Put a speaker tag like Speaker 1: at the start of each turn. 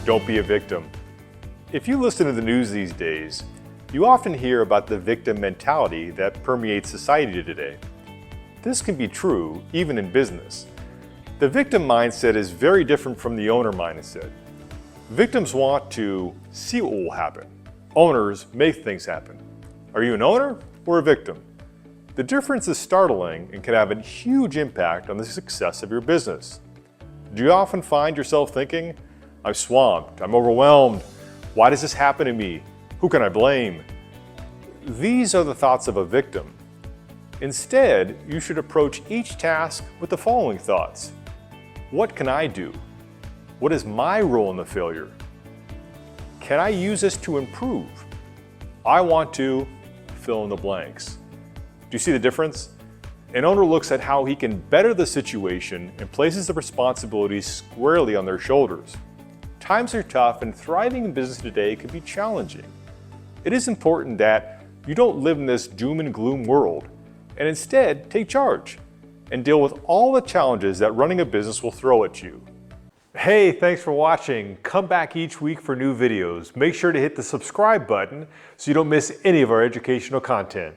Speaker 1: Don't be a victim. If you listen to the news these days, you often hear about the victim mentality that permeates society today. This can be true even in business. The victim mindset is very different from the owner mindset. Victims want to see what will happen. Owners make things happen. Are you an owner or a victim? The difference is startling and can have a huge impact on the success of your business. Do you often find yourself thinking, I'm swamped, I'm overwhelmed, why does this happen to me? Who can I blame? These are the thoughts of a victim. Instead, you should approach each task with the following thoughts. What can I do? What is my role in the failure? Can I use this to improve? I want to fill in the blanks. Do you see the difference? An owner looks at how he can better the situation and places the responsibilities squarely on their shoulders. Times are tough and thriving in business today can be challenging. It is important that you don't live in this doom and gloom world and instead take charge and deal with all the challenges that running a business will throw at you. Hey, thanks for watching. Come back each week for new videos. Make sure to hit the subscribe button so you don't miss any of our educational content.